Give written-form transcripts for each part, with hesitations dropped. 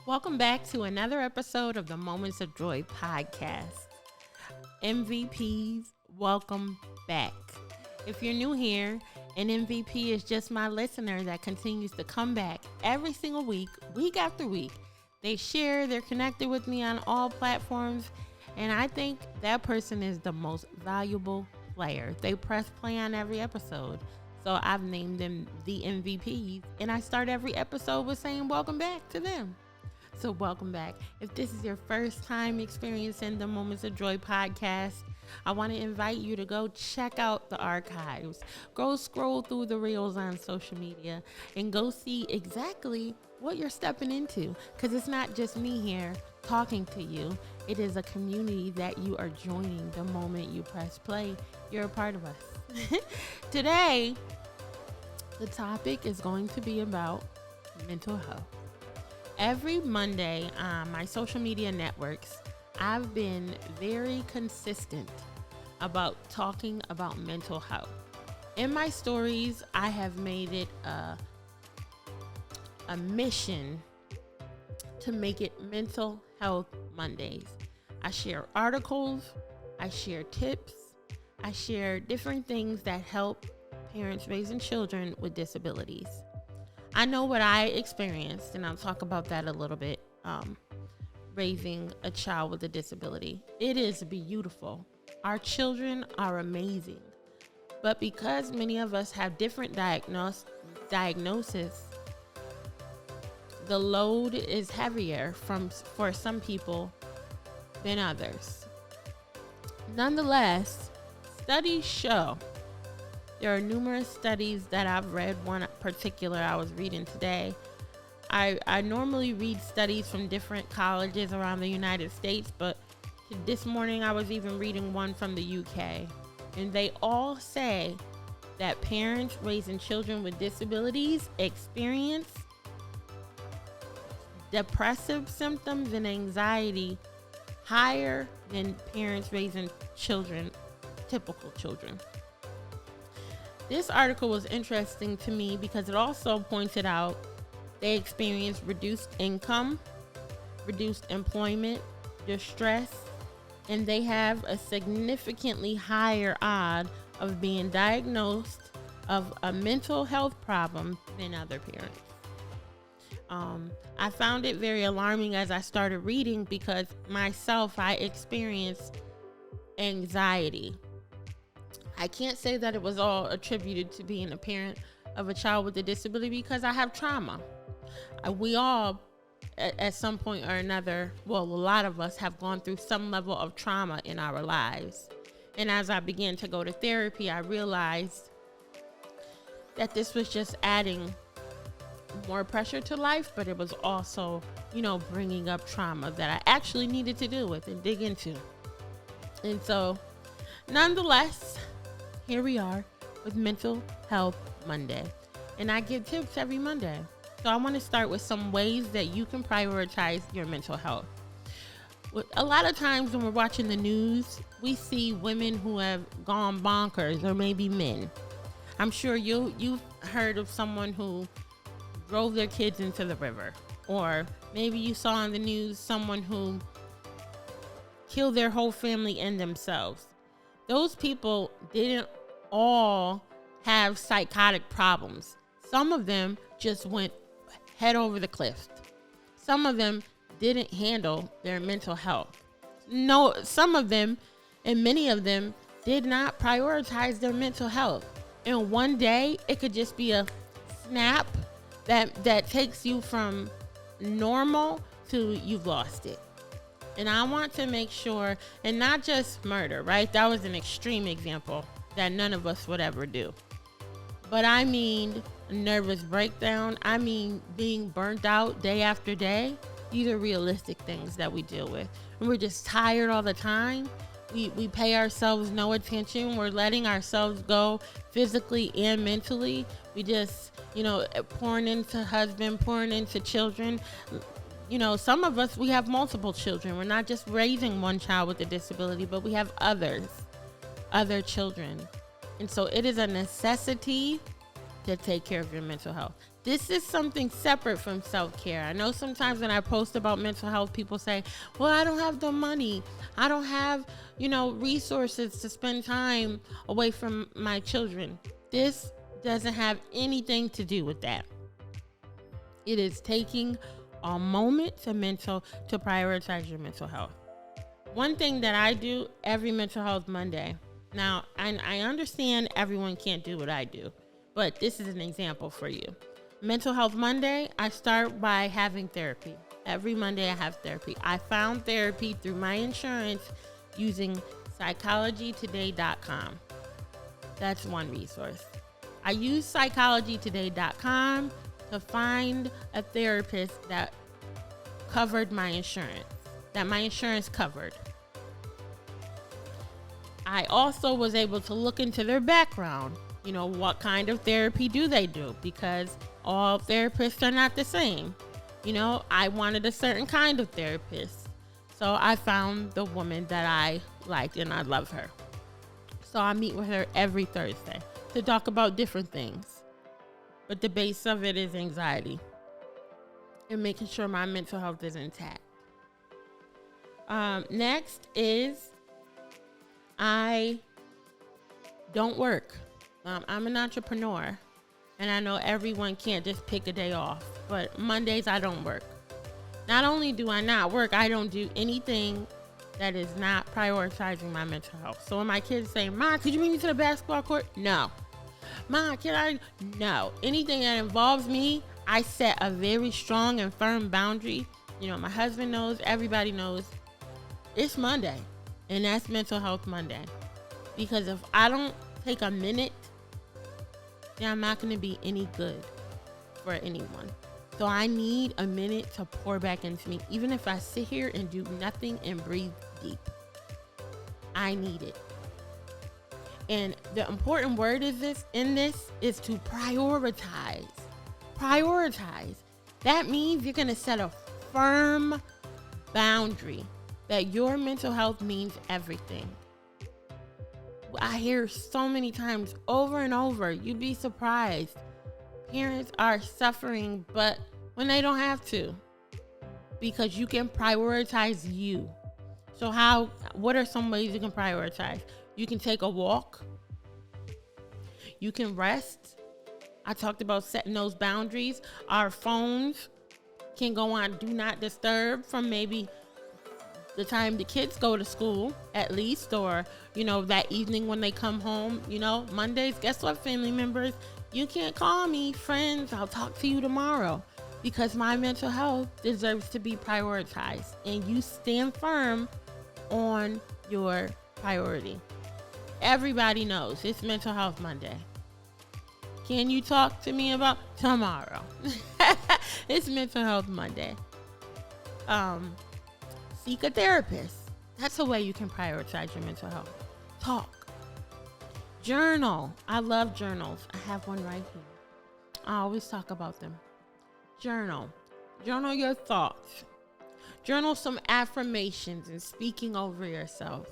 Welcome back to another episode of the Moments of Joy podcast. MVPs, welcome back. If you're new here, an MVP is just my listener that continues to come back every single week, week after week. They share, they're connected with me on all platforms, and I think that person is the most valuable player. They press play on every episode. So I've named them the MVPs, and I start every episode with saying welcome back to them. So welcome back. If this is your first time experiencing the Moments of Joy podcast, I want to invite you to go check out the archives. Go scroll through the reels on social media and go see exactly what you're stepping into. Because it's not just me here talking to you. It is a community that you are joining the moment you press play. You're a part of us. Today, the topic is going to be about mental health. Every Monday on my social media networks, I've been very consistent about talking about mental health. In my stories, I have made it a mission to make it Mental Health Mondays. I share articles, I share tips, I share different things that help parents raising children with disabilities. I know what I experienced, and I'll talk about that a little bit, raising a child with a disability. It is beautiful. Our children are amazing. But because many of us have different diagnosis, the load is heavier for some people than others. Nonetheless, studies show, there are numerous studies that I've read. One particular I was reading today. I normally read studies from different colleges around the United States, but this morning I was even reading one from the UK. And they all say that parents raising children with disabilities experience depressive symptoms and anxiety higher than parents raising typical children. This article was interesting to me because it also pointed out they experience reduced income, reduced employment, distress, and they have a significantly higher odds of being diagnosed of a mental health problem than other parents. I found it very alarming as I started reading because myself, I experienced anxiety. I can't say that it was all attributed to being a parent of a child with a disability because I have trauma. We all, at some point or another, well, a lot of us have gone through some level of trauma in our lives. And as I began to go to therapy, I realized that this was just adding more pressure to life, but it was also, bringing up trauma that I actually needed to deal with and dig into. And so, nonetheless, here we are with Mental Health Monday. And I give tips every Monday. So I want to start with some ways that you can prioritize your mental health. A lot of times when we're watching the news, we see women who have gone bonkers, or maybe men. I'm sure you've heard of someone who drove their kids into the river. Or maybe you saw on the news someone who killed their whole family and themselves. Those people didn't all have psychotic problems. Some of them just went head over the cliff. Some of them didn't handle their mental health. No, some of them, and many of them, did not prioritize their mental health. And one day, it could just be a snap that takes you from normal to you've lost it. And I want to make sure, and not just murder, right? That was an extreme example that none of us would ever do. But I mean nervous breakdown. I mean being burnt out day after day. These are realistic things that we deal with. And we're just tired all the time. We pay ourselves no attention. We're letting ourselves go physically and mentally. We just, pouring into husband, pouring into children. Some of us, we have multiple children. We're not just raising one child with a disability, but we have other children. And so it is a necessity to take care of your mental health. This is something separate from self-care. I know sometimes when I post about mental health, people say, well, I don't have the money. I don't have, resources to spend time away from my children. This doesn't have anything to do with that. It is taking a moment to prioritize your mental health. One thing that I do every Mental Health Monday. Now, I understand everyone can't do what I do, but this is an example for you. Mental Health Monday, I start by having therapy. Every Monday I have therapy. I found therapy through my insurance using psychologytoday.com. That's one resource. I use psychologytoday.com to find a therapist that covered my insurance, that my insurance covered. I also was able to look into their background. What kind of therapy do they do? Because all therapists are not the same. I wanted a certain kind of therapist. So I found the woman that I liked and I love her. So I meet with her every Thursday to talk about different things. But the base of it is anxiety and making sure my mental health is intact. Next is I don't work. I'm an entrepreneur, and I know everyone can't just pick a day off, but Mondays I don't work. Not only do I not work, I don't do anything that is not prioritizing my mental health. So when my kids say, "Ma, could you bring me to the basketball court?" No. "Ma, can I?" No. Anything that involves me, I set a very strong and firm boundary. My husband knows, everybody knows, it's Monday, and that's Mental Health Monday. Because if I don't take a minute, then I'm not going to be any good for anyone. So I need a minute to pour back into me. Even if I sit here and do nothing and breathe deep, I need it. And the important word is to prioritize. Prioritize. That means you're going to set a firm boundary that your mental health means everything. I hear so many times over and over, you'd be surprised. Parents are suffering, but when they don't have to, because you can prioritize you. So what are some ways you can prioritize? You can take a walk. You can rest. I talked about setting those boundaries. Our phones can go on do not disturb from maybe the time the kids go to school, at least, or, that evening when they come home. Mondays, guess what, family members? You can't call me, friends. I'll talk to you tomorrow, because my mental health deserves to be prioritized, and you stand firm on your priority. Everybody knows it's Mental Health Monday. Can you talk to me about tomorrow? It's Mental Health Monday. Seek a therapist. That's a way you can prioritize your mental health. Talk. Journal. I love journals. I have one right here. I always talk about them. Journal. Journal your thoughts. Journal some affirmations and speaking over yourself.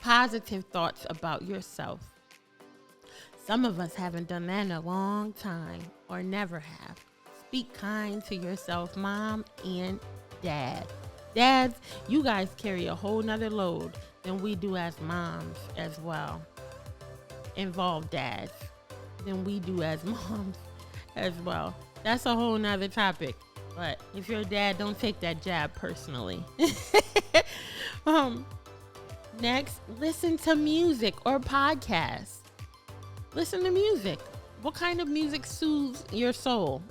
Positive thoughts about yourself. Some of us haven't done that in a long time, or never have. Speak kind to yourself, mom and dad. Dads, you guys carry a whole nother load than we do as moms as well. Involve dads than we do as moms as well. That's a whole nother topic. But if you're a dad, don't take that jab personally. Next, listen to music or podcasts. Listen to music. What kind of music soothes your soul?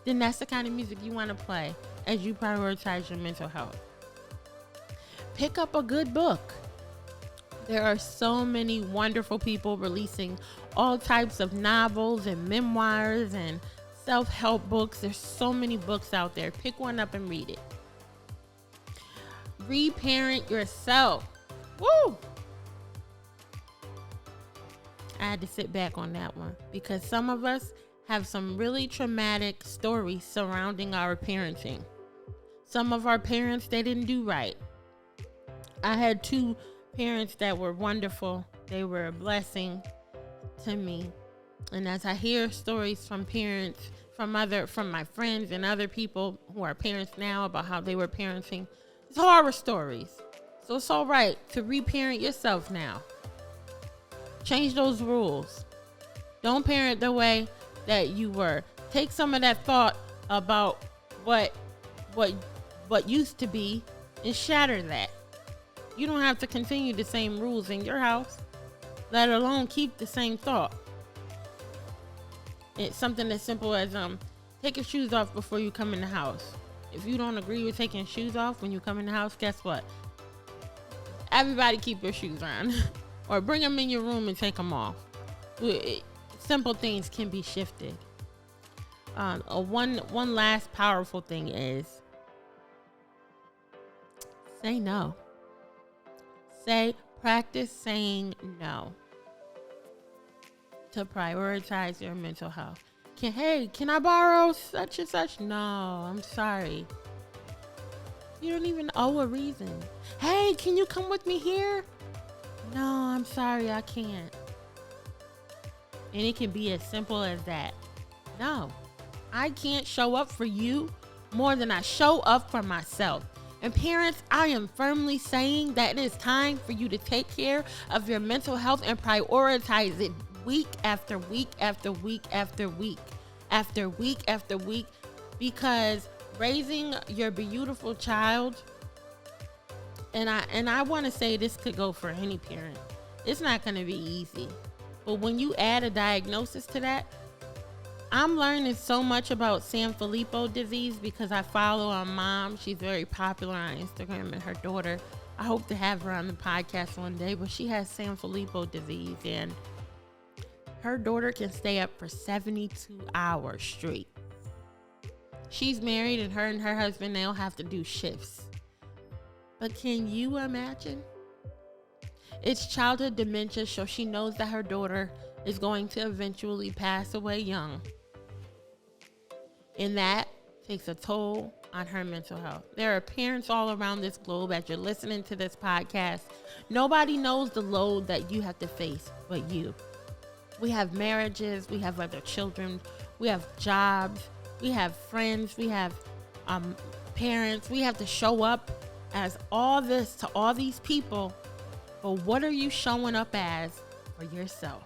Then that's the kind of music you want to play as you prioritize your mental health. Pick up a good book. There are so many wonderful people releasing all types of novels and memoirs and self-help books. There's so many books out there. Pick one up and read it. Reparent yourself. Woo! I had to sit back on that one because some of us have some really traumatic stories surrounding our parenting. Some of our parents, they didn't do right. I had 2 parents that were wonderful. They were a blessing to me. And as I hear stories from parents from my friends and other people who are parents now about how they were parenting. It's horror stories. So it's all right to reparent yourself now. Change those rules. Don't parent the way that you were. Take some of that thought about what used to be and shatter that. You don't have to continue the same rules in your house, let alone keep the same thought. It's something as simple as take your shoes off before you come in the house. If you don't agree with taking shoes off when you come in the house, guess what? Everybody keep your shoes on. Or bring them in your room and take them off. Simple things can be shifted. One last powerful thing is say no. Practice saying no to prioritize your mental health. Can I borrow such and such? No, I'm sorry. You don't even owe a reason. Hey, can you come with me here? No, I'm sorry, I can't. And it can be as simple as that. No, I can't show up for you more than I show up for myself. And parents, I am firmly saying that it is time for you to take care of your mental health and prioritize it week after week after week after week after week after week, because raising your beautiful child, and I want to say this could go for any parent, it's not going to be easy. But when you add a diagnosis to that, I'm learning so much about Sanfilippo disease because I follow our mom. She's very popular on Instagram, and her daughter, I hope to have her on the podcast one day, but she has Sanfilippo disease, and her daughter can stay up for 72 hours straight. She's married, and her husband, they'll have to do shifts. But can you imagine? It's childhood dementia, so she knows that her daughter is going to eventually pass away young. And that takes a toll on her mental health. There are parents all around this globe as you're listening to this podcast. Nobody knows the load that you have to face but you. We have marriages, we have other children, we have jobs, we have friends, we have parents. We have to show up as all this to all these people. But what are you showing up as for yourself?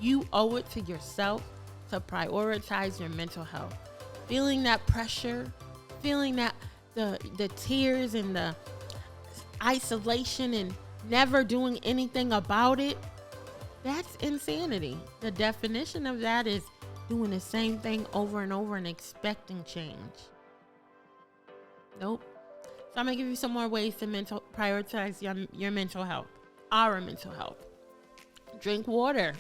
You owe it to yourself to prioritize your mental health. Feeling that pressure, feeling that the tears and the isolation and never doing anything about it, that's insanity. The definition of that is doing the same thing over and over and expecting change. Nope. So I'm going to give you some more ways to prioritize your mental health, our mental health. Drink water.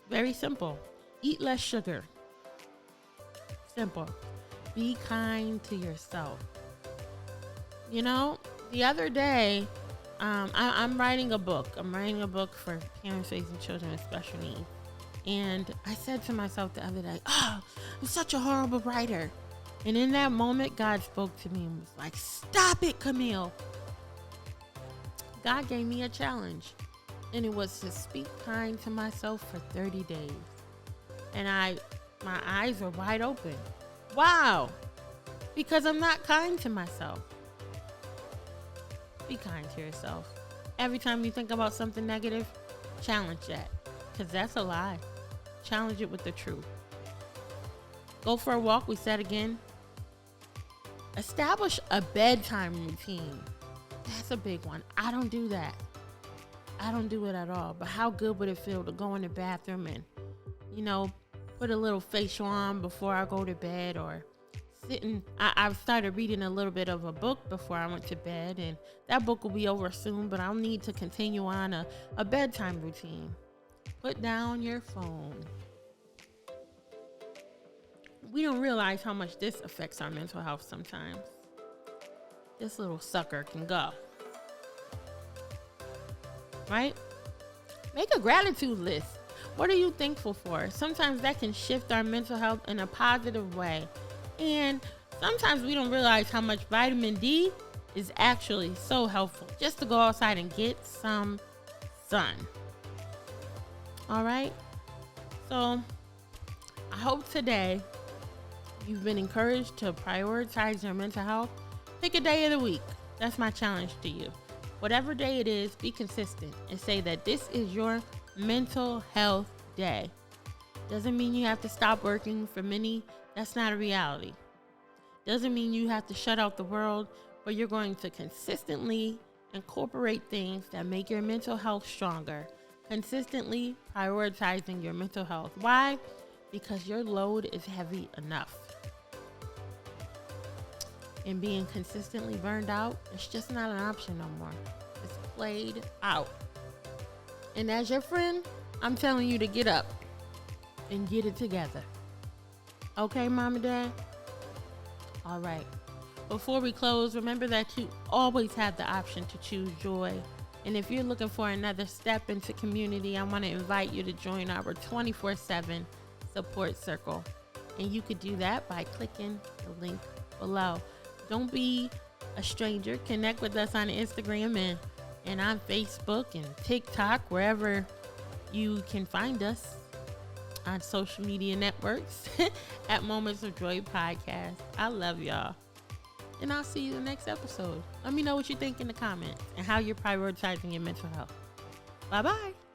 Very simple. Eat less sugar. Simple. Be kind to yourself. You know, the other day, I'm writing a book. I'm writing a book for parents raising children with special needs. And I said to myself the other day, I'm such a horrible writer. And in that moment, God spoke to me and was like, stop it, Camille. God gave me a challenge. And it was to speak kind to myself for 30 days. And my eyes were wide open. Wow. Because I'm not kind to myself. Be kind to yourself. Every time you think about something negative, challenge that. Because that's a lie. Challenge it with the truth. Go for a walk, we said again. Establish a bedtime routine. That's a big one. I don't do that. I don't do it at all. But how good would it feel to go in the bathroom and, put a little facial on before I go to bed, or sitting. I've started reading a little bit of a book before I went to bed, and that book will be over soon, but I'll need to continue on a bedtime routine. Put down your phone. We don't realize how much this affects our mental health sometimes. This little sucker can go. Right? Make a gratitude list. What are you thankful for? Sometimes that can shift our mental health in a positive way. And sometimes we don't realize how much vitamin D is actually so helpful. Just to go outside and get some sun. All right? So I hope today you've been encouraged to prioritize your mental health. Pick a day of the week. That's my challenge to you. Whatever day it is, be consistent and say that this is your mental health day. Doesn't mean you have to stop working. For many, that's not a reality. Doesn't mean you have to shut out the world, but you're going to consistently incorporate things that make your mental health stronger. Consistently prioritizing your mental health. Why? Because your load is heavy enough. And being consistently burned out, it's just not an option no more. It's played out. And as your friend, I'm telling you to get up and get it together. Okay, Mom and Dad? All right. Before we close, remember that you always have the option to choose joy. And if you're looking for another step into community, I want to invite you to join our 24/7 support circle. And you could do that by clicking the link below. Don't be a stranger. Connect with us on Instagram and on Facebook and TikTok, wherever you can find us on social media networks at Moments of Joy Podcast. I love y'all. And I'll see you in the next episode. Let me know what you think in the comments and how you're prioritizing your mental health. Bye-bye.